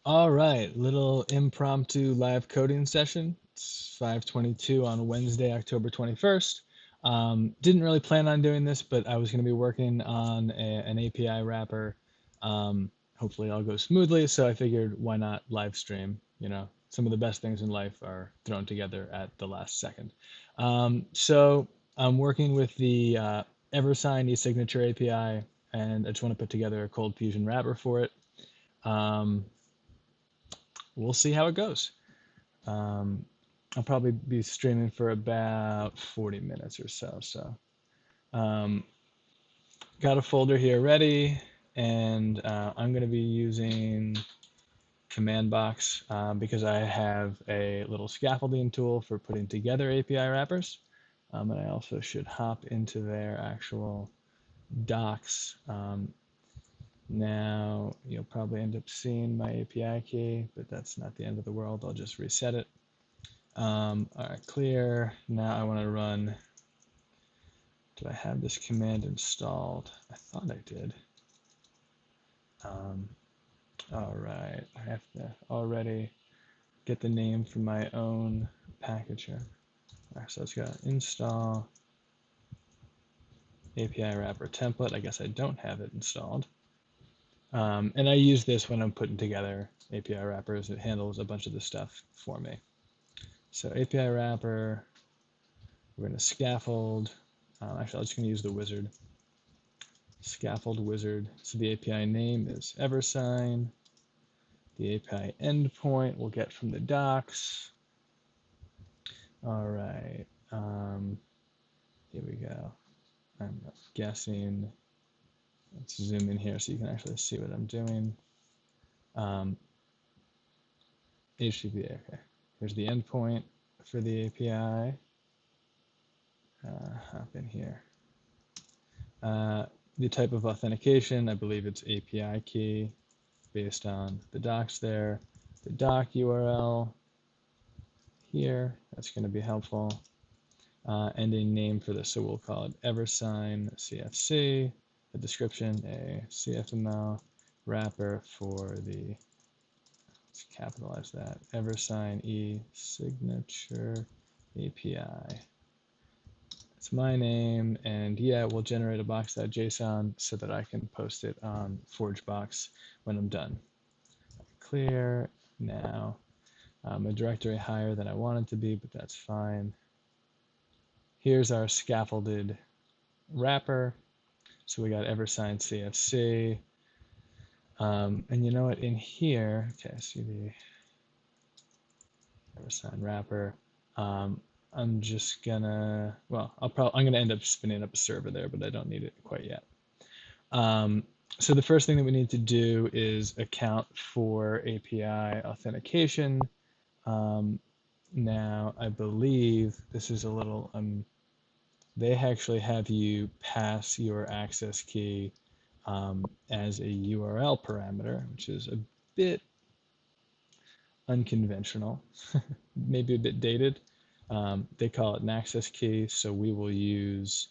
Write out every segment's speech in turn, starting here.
All right, little impromptu live coding session. It's 5:22 on Wednesday, October 21st. Didn't really plan on doing this, but I was going to be working on an API wrapper. Hopefully, all goes smoothly. So I figured, why not live stream? Some of the best things in life are thrown together at the last second. So I'm working with the Eversign e-signature API, and I just want to put together a cold fusion wrapper for it. Um, we'll see how it goes. Um, I'll probably be streaming for about 40 minutes or so. So, um, got a folder here ready, and I'm going to be using command box because I have a little scaffolding tool for putting together API wrappers. And I also should hop into their actual docs. Now you'll probably end up seeing my API key, but that's not the end of the world. I'll just reset it. All right, clear. Now I want to run. Do I have this command installed? I thought I did. Um, all right, I have to already get the name for my own package here. All right, so it's got install API wrapper template. I guess I don't have it installed. And I use this when I'm putting together API wrappers. It handles a bunch of the stuff for me. So API wrapper, we're going to scaffold. Actually, I'm just going to use the wizard. Scaffold wizard. So the API name is Eversign. The API endpoint we'll get from the docs. All right. Here we go. I'm guessing. Let's zoom in here so you can actually see what I'm doing. HTTP. Okay. Here's the endpoint for the API. Hop in here. The type of authentication, I believe it's API key based on the docs there. The doc URL here, that's going to be helpful. And a name for this, so we'll call it Eversign CFC. The description, a CFML wrapper for the, let's capitalize that, Eversign e-signature API. It's my name, and yeah, we'll generate a box.json so that I can post it on ForgeBox when I'm done. Clear. Now, a directory higher than I want it to be, but that's fine. Here's our scaffolded wrapper. So we got Eversign CFC. And you know what, in here, okay, I see the Eversign wrapper. I'm just gonna, well, I'm gonna end up spinning up a server there, but I don't need it quite yet. So the first thing that we need to do is account for API authentication. Now, I believe this is a little, they actually have you pass your access key as a URL parameter, which is a bit unconventional, maybe a bit dated. They call it an access key, so we will use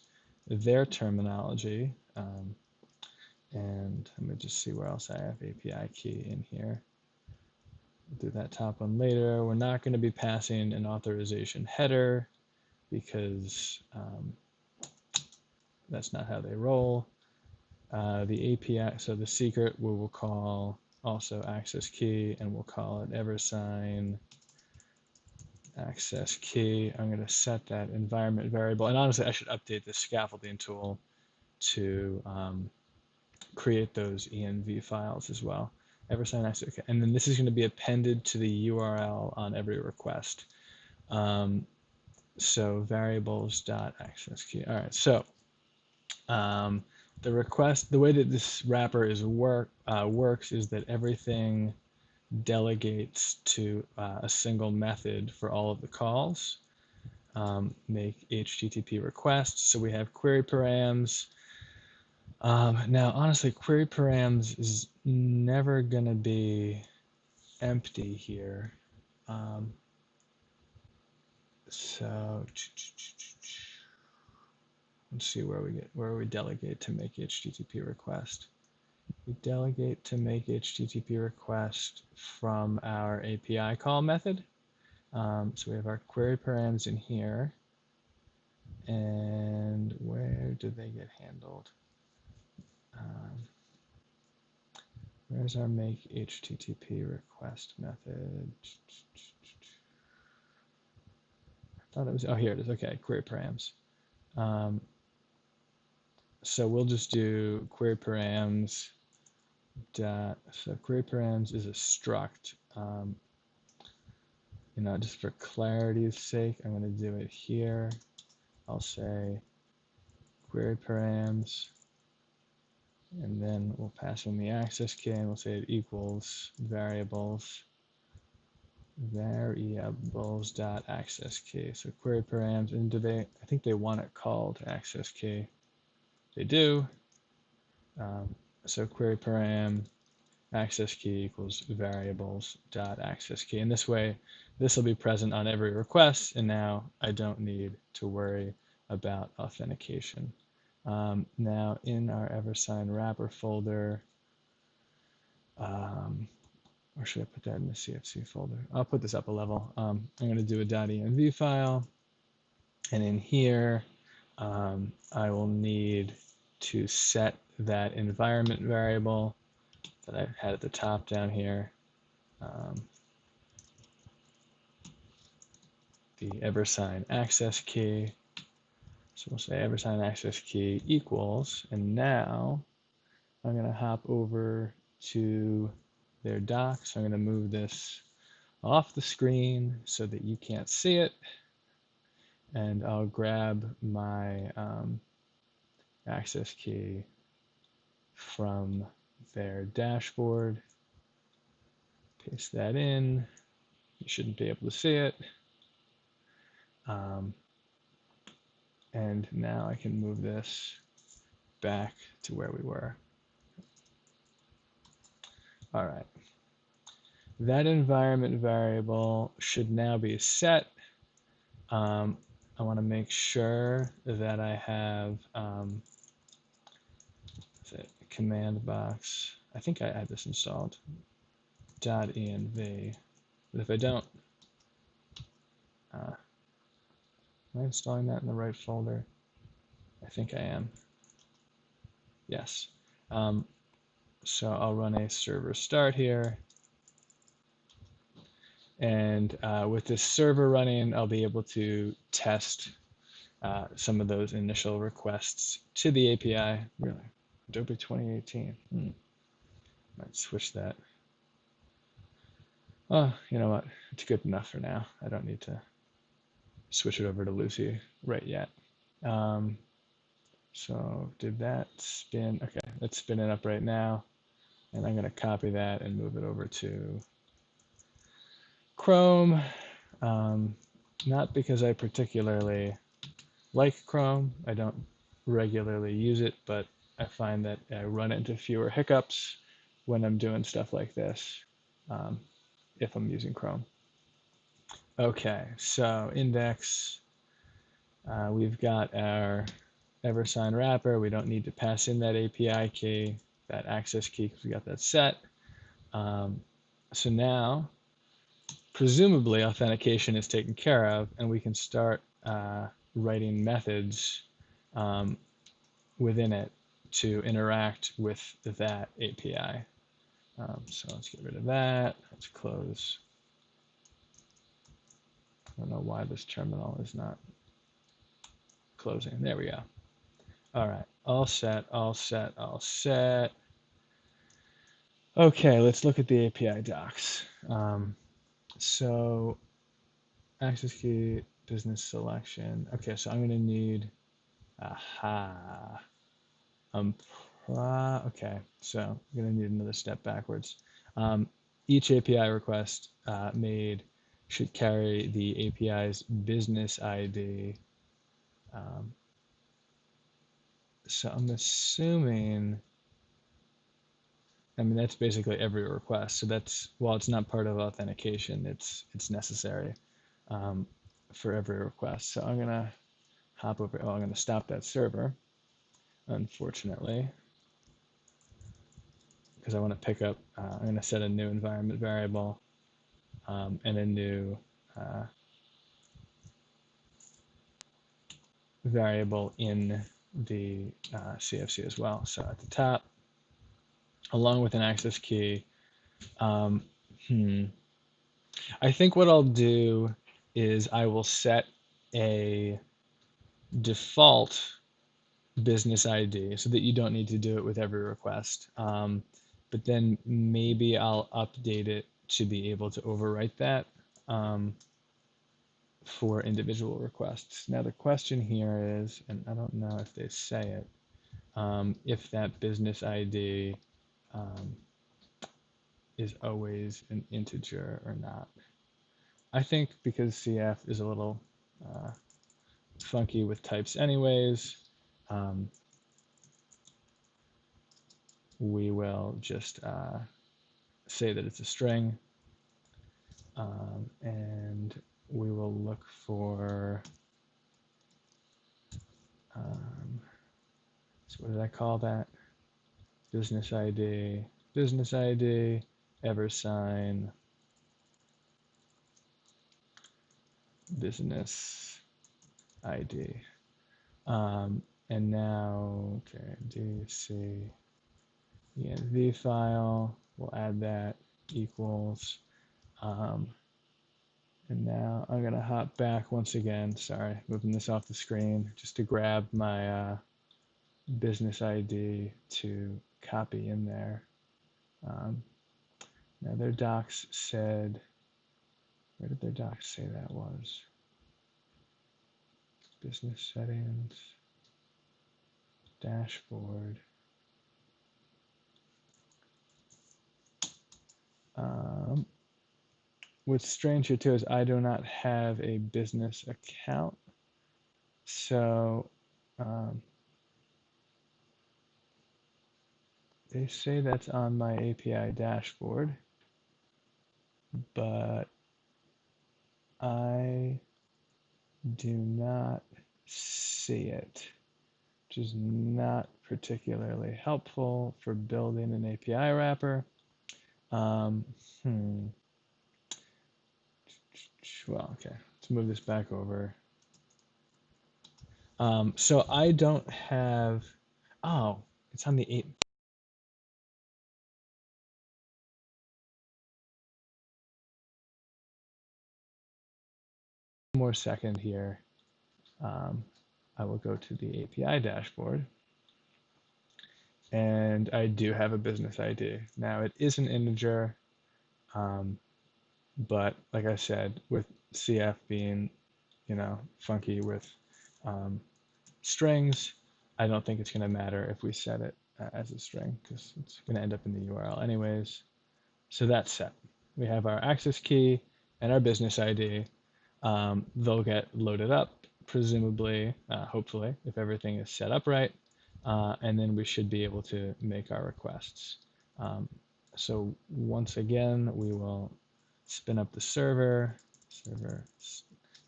their terminology. And let me just see where else I have API key in here. We'll do that top one later. We're not going to be passing an authorization header because that's not how they roll. The API, so the secret we will call also access key, and we'll call it Eversign access key. I'm going to set that environment variable. And honestly, I should update the scaffolding tool to create those env files as well. Eversign access, okay. And then this is going to be appended to the URL on every request. So variables.access key. All right, so the request, the way that this wrapper works is that everything delegates to a single method for all of the calls. Make HTTP requests. So we have query params. Now, honestly, query params is never going to be empty here. So let's see where we delegate to make HTTP request. we delegate to make HTTP request from our API call method. So we have our query params in here. And where did they get handled? Where's our make HTTP request method? I thought it was, oh, here it is. Okay, query params. So we'll just do query params. So query params is a struct. Just for clarity's sake, I'm going to do it here. I'll say query params, and then we'll pass in the access key, and we'll say it equals variables dot access key. So query params, and I think they want it called access key. They do. So query param access key equals variables dot access key. And this way, this will be present on every request, and now I don't need to worry about authentication. Now in our Eversign wrapper folder, or should I put that in the CFC folder? I'll put this up a level. I'm going to do a .env file, and in here, I will need to set that environment variable that I had at the top down here. The Eversign access key. So we'll say Eversign access key equals, and now I'm going to hop over to their doc. So I'm going to move this off the screen so that you can't see it. And I'll grab my access key from their dashboard, paste that in. You shouldn't be able to see it. And now I can move this back to where we were. All right. That environment variable should now be set. I want to make sure that I have command box. I think I had this installed. .env. But if I don't, am I installing that in the right folder? I think I am. Yes. So I'll run a server start here. And with this server running, I'll be able to test some of those initial requests to the API. Really, Adobe 2018. Might switch that. Oh, you know what? It's good enough for now. I don't need to switch it over to Lucy right yet. So did that spin? Okay, let's spin it up right now. And I'm going to copy that and move it over to Chrome. Not because I particularly like Chrome. I don't regularly use it, but I find that I run into fewer hiccups when I'm doing stuff like this if I'm using Chrome. Okay, so index, we've got our Eversign wrapper. We don't need to pass in that API key, that access key, because we got that set. So now, presumably, authentication is taken care of, and we can start writing methods within it to interact with that API. So let's get rid of that. Let's close. I don't know why this terminal is not closing. There we go. All right, all set, all set, all set. Okay, let's look at the API docs. So access key, business selection. Okay, so I'm going to need, okay, so I'm going to need another step backwards. Each API request made should carry the API's business ID. So I'm assuming, I mean, that's basically every request. So that's, while it's not part of authentication, it's necessary for every request. So I'm going to hop over, I'm going to stop that server, unfortunately. because I want to pick up, I'm going to set a new environment variable and a new variable in the CFC as well. So at the top, along with an access key, I think what I'll do is I will set a default business ID so that you don't need to do it with every request. But then maybe I'll update it to be able to overwrite that for individual requests. Now the question here is, and I don't know if they say it, if that business ID is always an integer or not. I think because CF is a little funky with types anyways, we will just say that it's a string, and we will look for, so what did I call that? Business ID, Eversign, business ID. And now, okay, DC env file, we'll add that equals, and now I'm gonna hop back once again, sorry, moving this off the screen, just to grab my business ID to copy in there. Now their docs said, where did their docs say that was? Business settings, dashboard. What's strange here too is I do not have a business account. So they say that's on my API dashboard, but I do not see it, which is not particularly helpful for building an API wrapper. Well, okay, let's move this back over. So I don't have, oh, it's on the 8. One more second here. I will go to the API dashboard, and I do have a business ID. Now it is an integer, but like I said, with CF being, funky with strings, I don't think it's going to matter if we set it as a string because it's going to end up in the URL anyways. So that's set. We have our access key and our business ID. They'll get loaded up, presumably, hopefully, if everything is set up right, and then we should be able to make our requests. So once again, we will spin up the server, you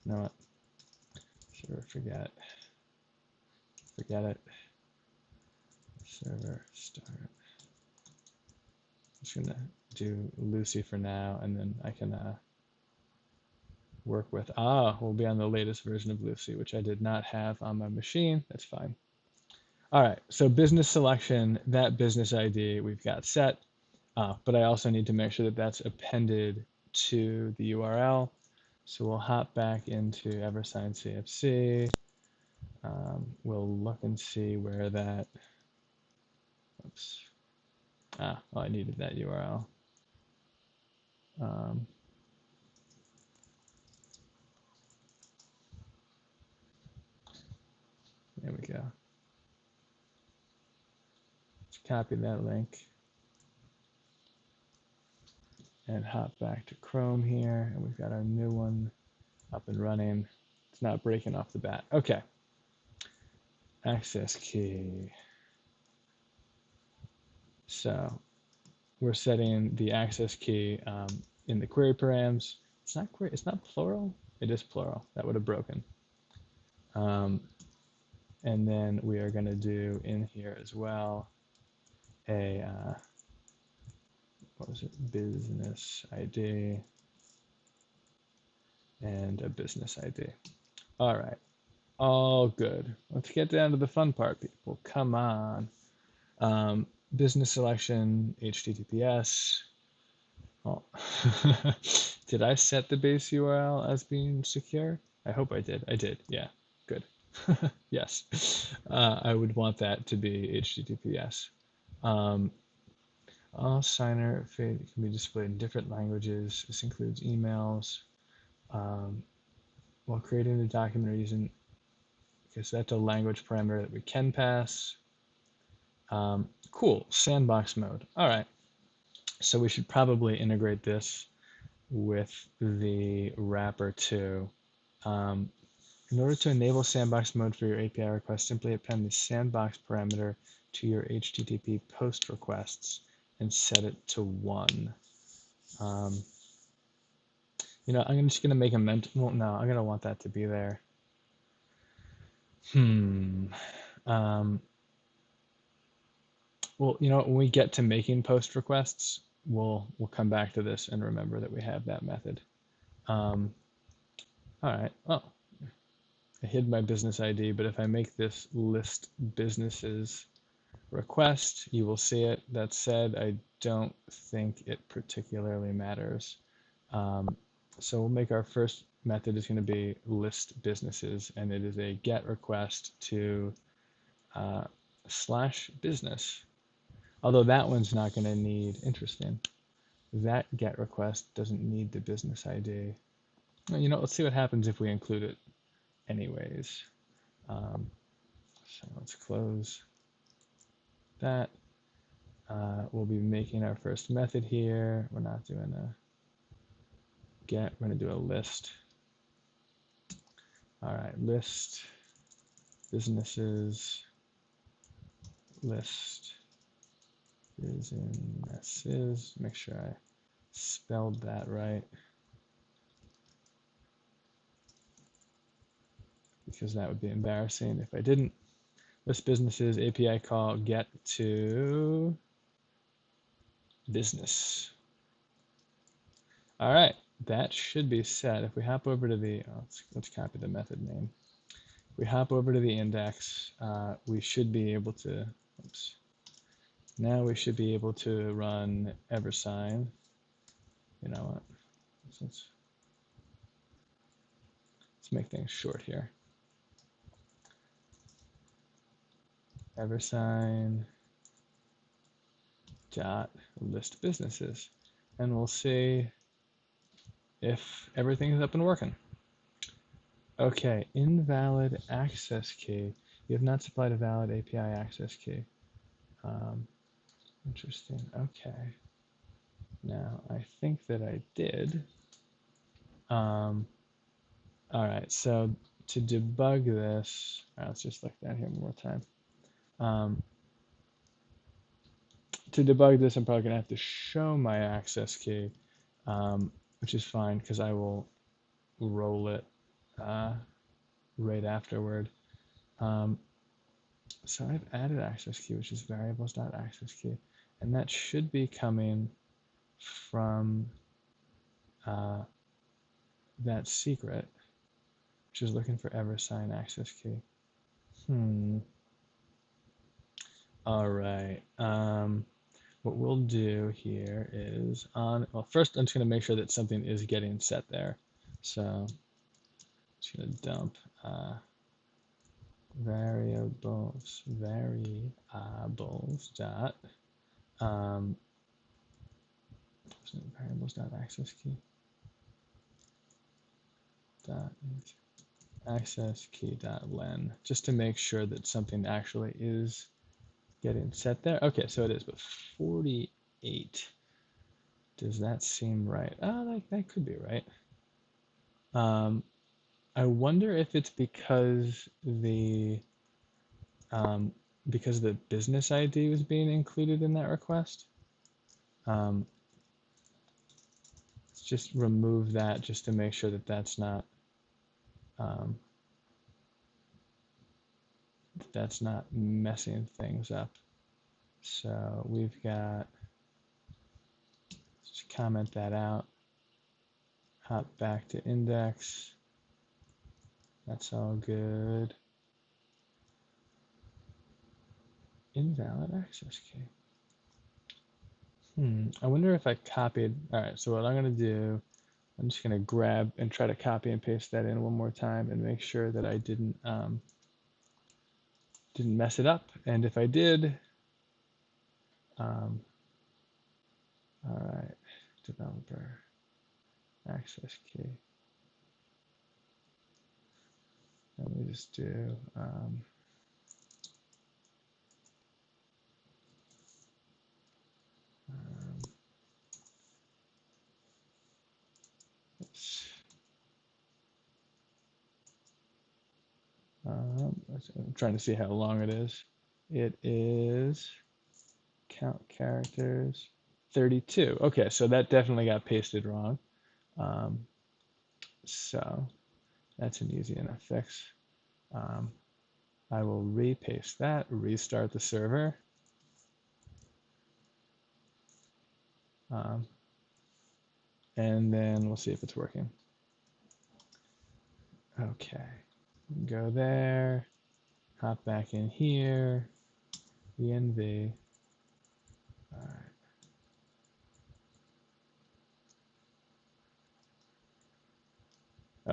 know what, server, forget it, server start. I'm just gonna do Lucy for now, and then I can work with, we'll be on the latest version of Lucy, which I did not have on my machine. That's fine. All right, so business selection, that business ID we've got set, but I also need to make sure that that's appended to the URL. So we'll hop back into Eversign CFC. We'll look and see where that, oops. Well, I needed that URL. There we go. Let's copy that link and hop back to Chrome here, and we've got our new one up and running. It's not breaking off the bat. Okay. Access key. So we're setting the access key in the query params. It's not query, it's not plural. It is plural. That would have broken. And then we are going to do in here as well a what was it? Business ID and a business ID. All right, all good. Let's get down to the fun part, people. Come on. Business selection, HTTPS. Oh. Did I set the base URL as being secure? I hope I did. I did. Yeah, good. Yes, I would want that to be HTTPS. All signer can be displayed in different languages. This includes emails. While creating the document or using, okay, so that's a language parameter that we can pass. Cool, sandbox mode. All right, so we should probably integrate this with the wrapper too. In order to enable sandbox mode for your API request, simply append the sandbox parameter to your HTTP post requests and set it to 1. You know, I'm just going to make a well, no, I'm going to want that to be there. Well, you know, when we get to making post requests, we'll come back to this and remember that we have that method. All right. Oh, I hid my business ID, but if I make this list businesses request, you will see it. That said, I don't think it particularly matters. So we'll make our first method is going to be list businesses, and it is a GET request to /business. Although that one's not going to need, interesting, that GET request doesn't need the business ID. Well, you know, let's see what happens if we include it anyways. So let's close that. We'll be making our first method here. We're not doing a GET, we're going to do a list. All right, list businesses, list businesses. Make sure I spelled that right, because that would be embarrassing if I didn't. List businesses, API call get to business. All right, that should be set. If we hop over to the, let's copy the method name. If we hop over to the index, we should be able to, oops. Now we should be able to run Eversign. You know what? Let's make things short here. Eversign dot list businesses, and we'll see if everything is up and working. Okay, invalid access key. You have not supplied a valid API access key. Interesting. Okay. Now I think that I did. All right. So to debug this, let's just look down here one more time. To debug this, I'm probably going to have to show my access key, which is fine because I will roll it right afterward. So I've added access key, which is variables.access key, and that should be coming from that secret, which is looking for Eversign access key. All right. What we'll do here is well, first I'm just going to make sure that something is getting set there. So I'm just going to dump variables dot variables dot access key dot access key dot len, just to make sure that something actually is getting set there. Okay, so it is, but 48. Does that seem right? Oh, that could be right. I wonder if it's because the business ID was being included in that request. Let's just remove that just to make sure that that's not messing things up. So we've got comment that out. Hop back to index. That's all good. Invalid access key. I wonder if I copied. All right, so what I'm going to do, I'm just going to grab and try to copy and paste that in one more time and make sure that I didn't mess it up. And if I did, all right, developer access key. Let me just do I'm trying to see how long it is. It is count characters 32. Okay, so that definitely got pasted wrong. So that's an easy enough fix. I will repaste that, restart the server. And then we'll see if it's working. Okay, go there, hop back in here, env. All right.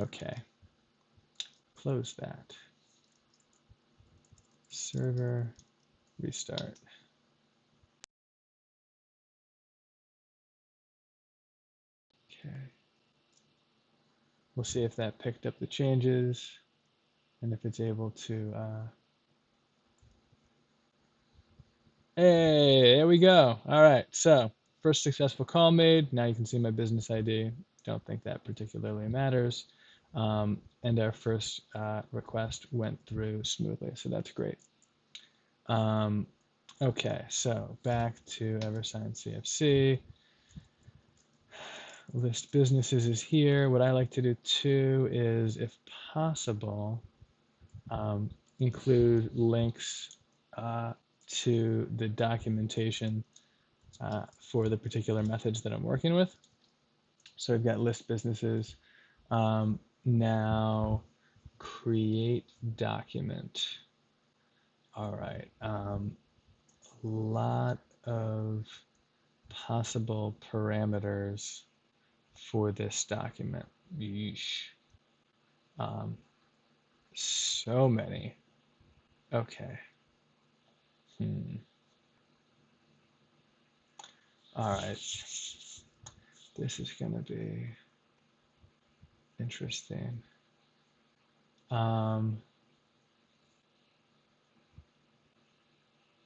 Okay, close that. Server, restart. Okay. We'll see if that picked up the changes and if it's able to. Hey, there we go. All right, so first successful call made. Now you can see my business ID. Don't think that particularly matters. And our first request went through smoothly, so that's great. Okay, so back to Eversign CFC. List businesses is here. What I like to do too is, if possible, include links to the documentation for the particular methods that I'm working with. So I've got list businesses. Now create document. All right. A lot of possible parameters for this document. Yeesh. So many. Okay. All right. This is going to be interesting.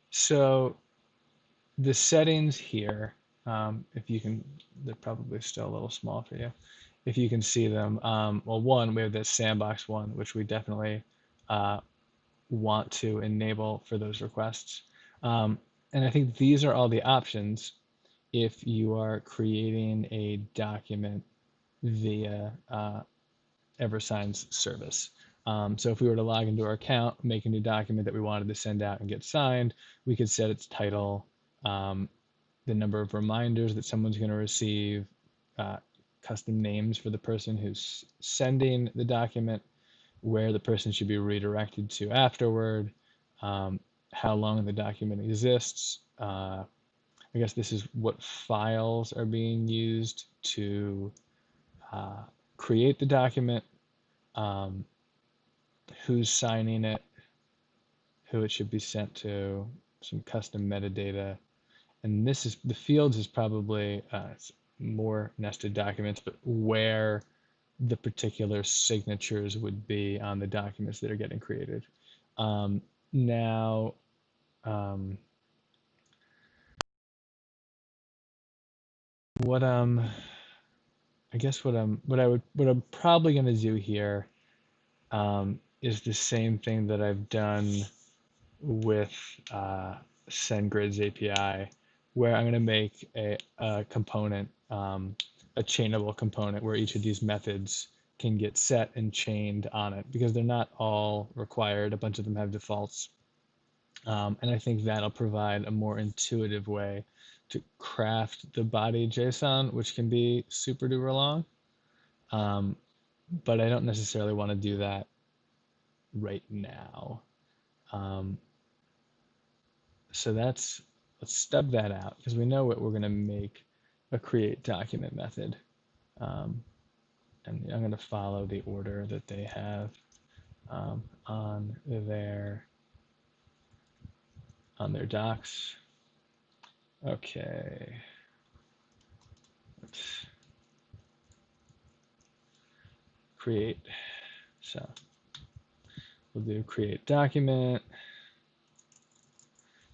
So the settings here, if you can, they're probably still a little small for you. If you can see them, well, one, we have this Sandbox one, which we definitely want to enable for those requests. And I think these are all the options if you are creating a document via Eversign's service. So if we were to log into our account, make a new document that we wanted to send out and get signed, we could set its title, the number of reminders that someone's going to receive, custom names for the person who's sending the document, where the person should be redirected to afterward, how long the document exists. I guess this is what files are being used to create the document, who's signing it, who it should be sent to, some custom metadata. And this is, the fields is probably more nested documents, but where the particular signatures would be on the documents that are getting created. Now, what I guess what I'm probably going to do here is the same thing that I've done with SendGrid's API, where I'm going to make a component, a chainable component, where each of these methods can get set and chained on it, because they're not all required. A bunch of them have defaults. And I think that'll provide a more intuitive way to craft the body JSON, which can be super duper long. But I don't necessarily want to do that right now. So let's stub that out because we know what we're going to make a create document method. And I'm going to follow the order that they have on their docs. Okay. Let's create. So we'll do create document.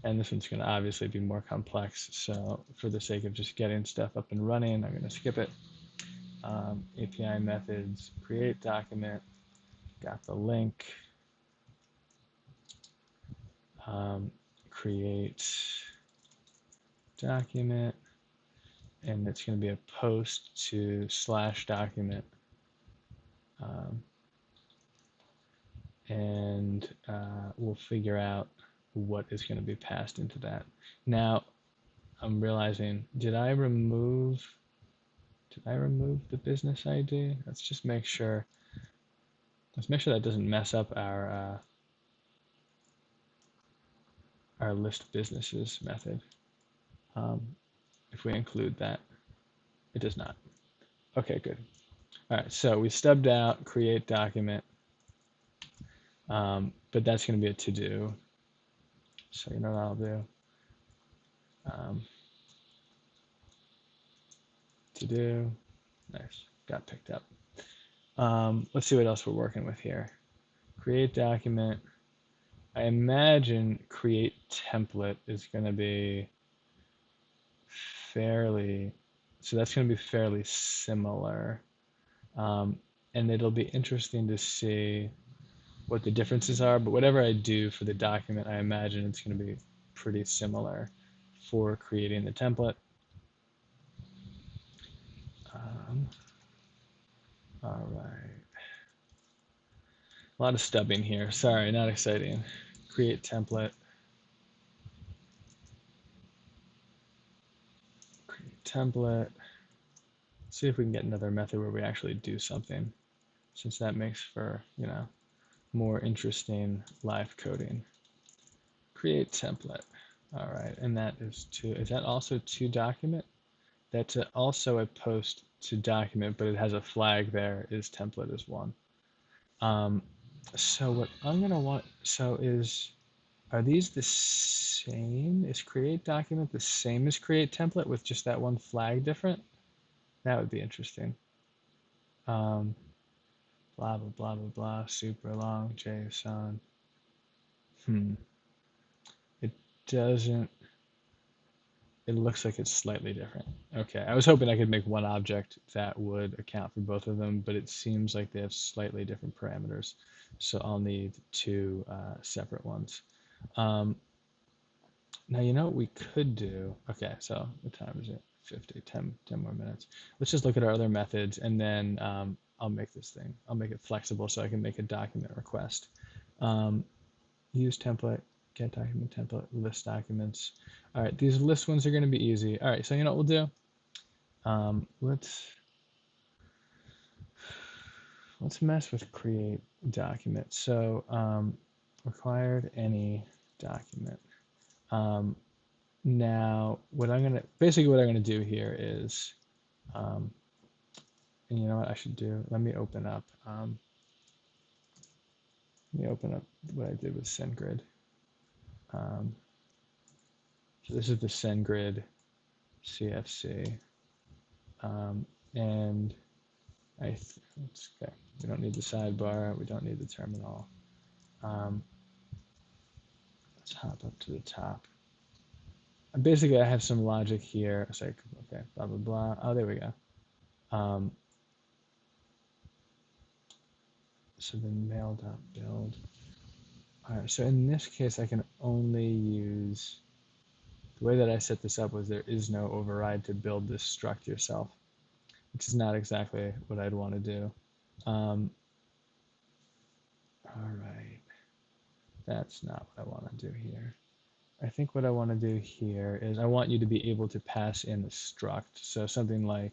And this one's going to obviously be more complex. So for the sake of just getting stuff up and running, I'm going to skip it. API methods, create document, got the link, create document, and it's going to be a post to /document. And we'll figure out what is going to be passed into that. Now, I'm realizing, did I remove the business ID? Let's just make sure. Let's make sure that doesn't mess up our list businesses method. If we include that, it does not. Okay, good. All right, so we stubbed out create document, but that's going to be a to-do. So you know what I'll do? To-do, nice, got picked up. Let's see what else we're working with here. Create document. I imagine create template is going to be fairly, so that's going to be fairly similar. And it'll be interesting to see what the differences are, but whatever I do for the document, I imagine it's going to be pretty similar for creating the template. All right. A lot of stubbing here. Sorry, not exciting. Create template. Create template. Let's see if we can get another method where we actually do something, since that makes for, more interesting live coding. Create template. All right, and that is is that also to document? That's also a post to document, but it has a flag there, is template is one. So what I'm gonna want, are these the same? Is create document the same as create template with just that one flag different? That would be interesting. Blah, blah, blah, blah, blah, super long JSON. It doesn't, it looks like it's slightly different. Okay, I was hoping I could make one object that would account for both of them, but it seems like they have slightly different parameters. So I'll need two separate ones. Now, you know what we could do? Okay, so what time is it? 10 more minutes. Let's just look at our other methods, and then I'll make it flexible so I can make a document request. Use template, get document template, list documents. All right, these list ones are going to be easy. All right, so you know what we'll do? Let's mess with create document. So required any document. Now, what I'm gonna do here is, and you know what I should do? Let me open up what I did with SendGrid. So this is the SendGrid CFC, and okay. We don't need the sidebar. We don't need the terminal. Let's hop up to the top. And basically, I have some logic here. It's like, okay, blah, blah, blah. Oh, there we go. So then mail.build. All right, so in this case, I can only use, the way that I set this up was there is no override to build this struct yourself, which is not exactly what I'd want to do. All right. That's not what I want to do here. I think what I want to do here is I want you to be able to pass in a struct. So something like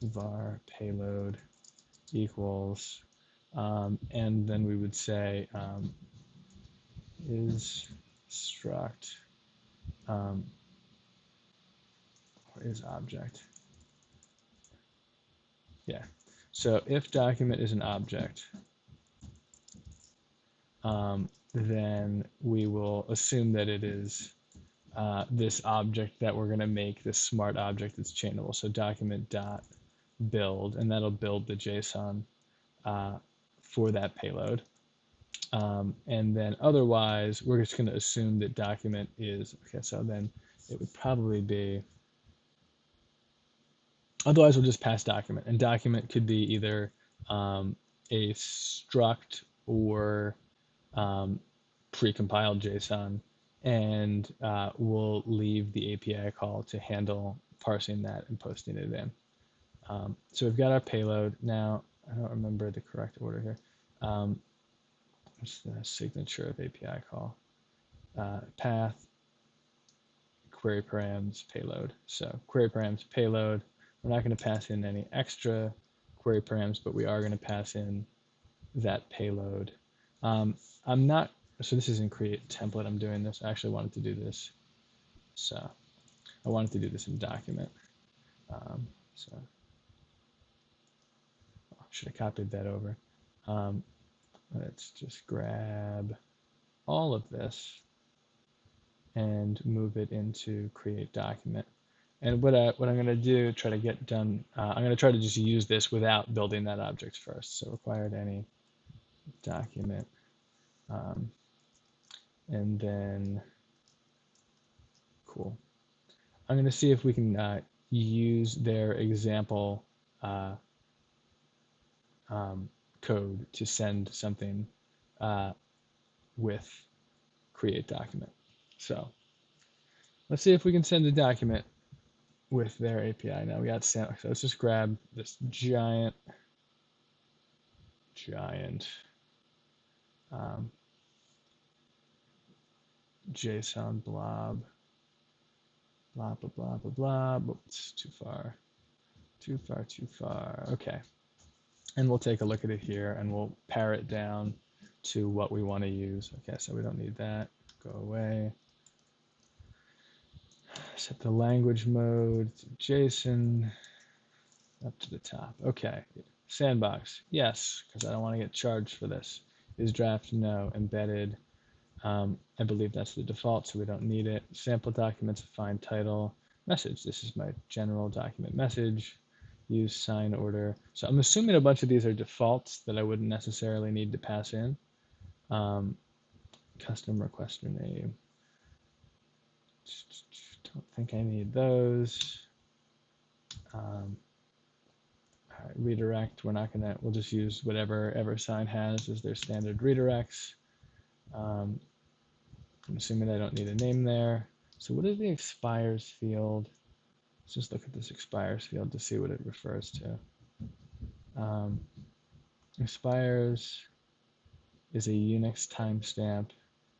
var payload equals, and then we would say is struct or is object. Yeah. So if document is an object, then we will assume that it is this object that we're going to make, this smart object that's chainable. So document dot build, and that'll build the JSON for that payload. And then otherwise, we're just going to assume that document is, okay, so then it would probably be, otherwise we'll just pass document. And document could be either a struct or precompiled JSON, and we'll leave the API call to handle parsing that and posting it in. So we've got our payload. Now, I don't remember the correct order here. What's the signature of API call? Path, query params, payload. So query params, payload. We're not going to pass in any extra query params, but we are going to pass in that payload. I'm not, so this is in create template. I'm doing this. I actually wanted to do this. So I wanted to do this in document. So should have copied that over. Let's just grab all of this and move it into create document. And what I'm going to do, try to get done, I'm going to try to just use this without building that object first. So required any document. And then, cool. I'm going to see if we can use their example code to send something with create document. So let's see if we can send a document with their API. Now we got Sandbox. So let's just grab this giant JSON blob, blah, blah, blah, blah, blah. Oops, too far. Okay. And we'll take a look at it here and we'll pare it down to what we want to use. Okay, so we don't need that. Go away. Set the language mode to JSON up to the top. Okay. Sandbox. Yes, because I don't want to get charged for this. Is draft? No. Embedded. I believe that's the default, so we don't need it. Sample documents, find title, message. This is my general document message. Use sign order. So I'm assuming a bunch of these are defaults that I wouldn't necessarily need to pass in. Custom requester name. Don't think I need those. All right, redirect. We'll just use whatever Eversign has as their standard redirects. I'm assuming I don't need a name there. So what is the expires field? Let's just look at this expires field to see what it refers to. Expires is a Unix timestamp.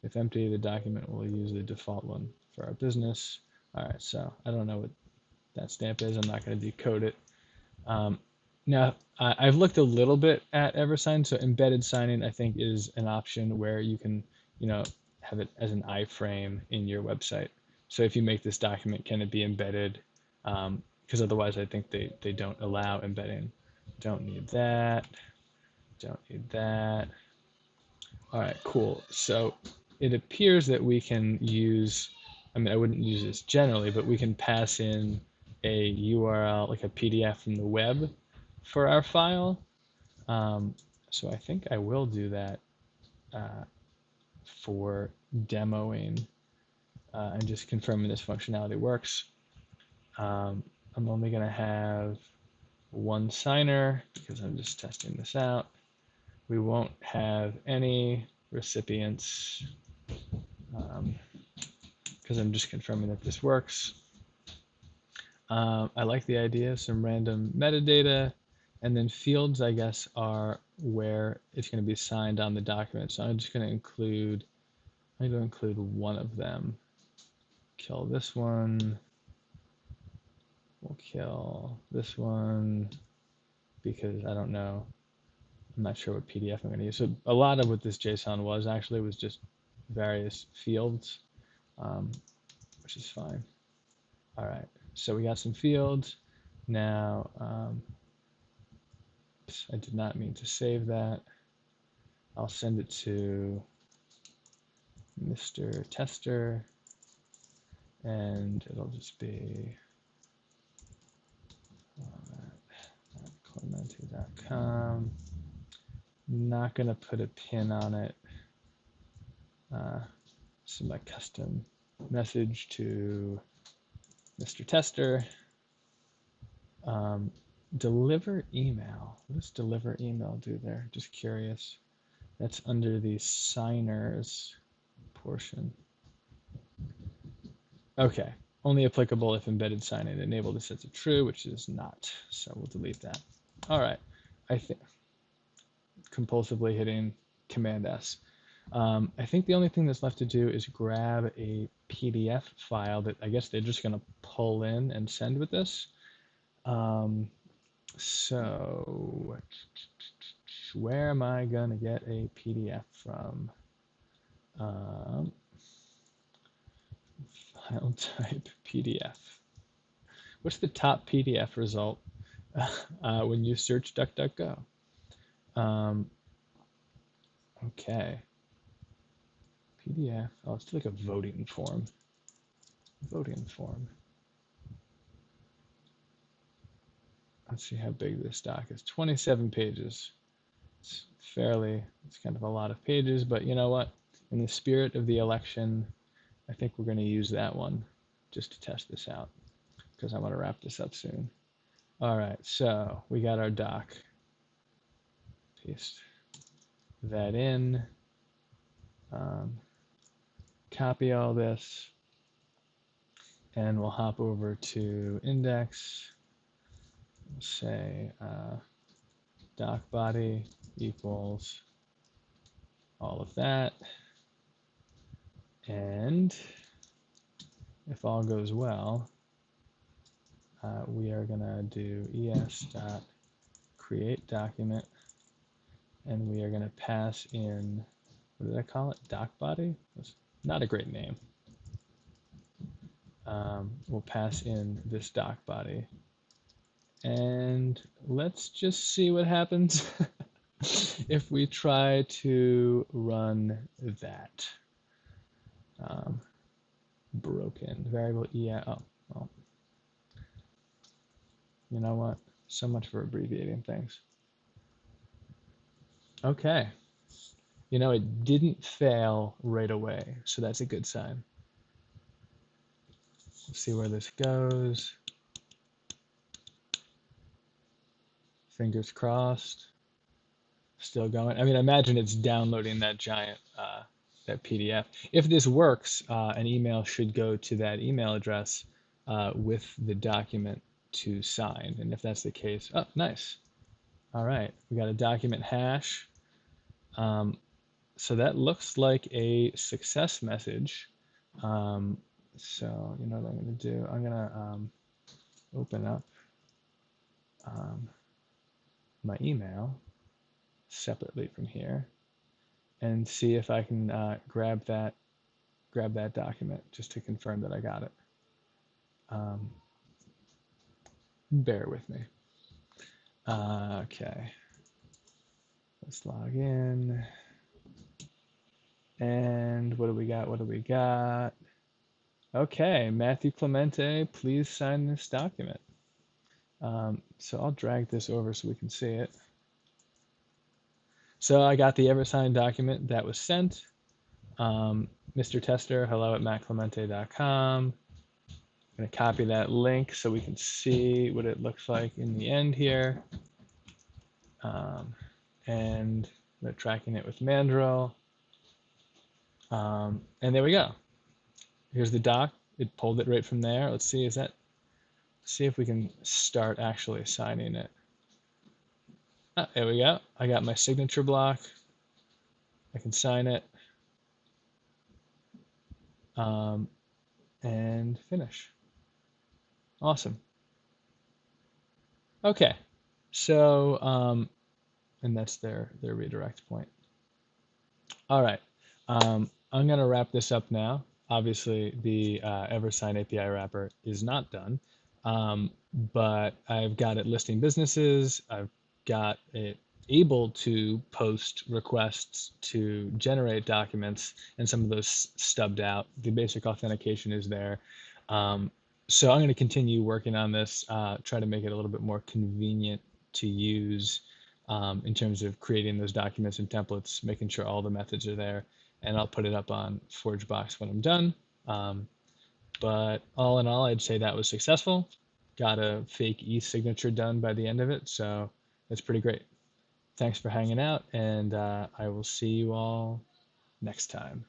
If empty, the document will use the default one for our business. All right, so I don't know what that stamp is. I'm not going to decode it. Now, I've looked a little bit at Eversign, so embedded signing, I think, is an option where you can, have it as an iframe in your website. So if you make this document, can it be embedded? Because otherwise, I think they don't allow embedding. Don't need that. Don't need that. All right, cool. So it appears that we can use, I wouldn't use this generally, but we can pass in a URL, like a PDF from the web for our file. So I think I will do that for demoing and just confirming this functionality works. I'm only going to have one signer because I'm just testing this out. We won't have any recipients because I'm just confirming that this works. I like the idea of some random metadata. And then fields, I guess, are where it's going to be signed on the document. So I'm just going to include one of them. Kill this one. We'll kill this one because I don't know. I'm not sure what PDF I'm going to use. So a lot of what this JSON was actually was just various fields, which is fine. All right, so we got some fields. Now, I did not mean to save that. I'll send it to Mr. Tester, and it'll just be clemente.com. Not going to put a pin on it. So my custom message to Mr. Tester. Deliver email. What does deliver email do there? Just curious. That's under the signers portion. Okay. Only applicable if embedded sign-in enabled is set to true, which is not. So we'll delete that. All right. I think compulsively hitting Command S. I think the only thing that's left to do is grab a PDF file that I guess they're just going to pull in and send with this. So where am I going to get a PDF from? File type PDF. What's the top PDF result when you search DuckDuckGo? Okay. PDF. Oh, it's like a voting form. Voting form. Let's see how big this doc is. 27 pages. It's kind of a lot of pages, but you know what? In the spirit of the election, I think we're going to use that one just to test this out because I want to wrap this up soon. All right, so we got our doc. Paste that in. Copy all this, and we'll hop over to index. We'll say doc body equals all of that, and if all goes well, we are going to do es.create document, and we are going to pass in, what did I call it? Doc body? That's not a great name. We'll pass in this doc body, and let's just see what happens if we try to run that. Broken variable oh, well, you know what? So much for abbreviating things. Okay. You know, it didn't fail right away, so that's a good sign. Let's see where this goes. Fingers crossed. Still going. I mean, imagine it's downloading that giant, that PDF. If this works, an email should go to that email address with the document to sign. And if that's the case, oh, nice. All right, we got a document hash. So that looks like a success message. So you know what I'm going to do? I'm going to open up my email separately from here and see if I can grab that document just to confirm that I got it. Bear with me. Okay. Let's log in. And what do we got? What do we got? Okay, Matthew Clemente, please sign this document. So I'll drag this over so we can see it. So I got the Eversign document that was sent. Mr. Tester, hello@mattclemente.com. I'm going to copy that link so we can see what it looks like in the end here. And we're tracking it with Mandrill. And there we go. Here's the doc. It pulled it right from there. Let's see, see if we can start actually signing it. There we go. I got my signature block. I can sign it and finish. Awesome. Okay. So, and that's their redirect point. All right. I'm going to wrap this up now. Obviously, the Eversign API wrapper is not done, but I've got it listing businesses. I've got it able to post requests to generate documents, and some of those stubbed out. The basic authentication is there. So I'm going to continue working on this, try to make it a little bit more convenient to use in terms of creating those documents and templates, making sure all the methods are there, and I'll put it up on ForgeBox when I'm done. But all in all, I'd say that was successful. Got a fake e-signature done by the end of it, so that's pretty great. Thanks for hanging out, and I will see you all next time.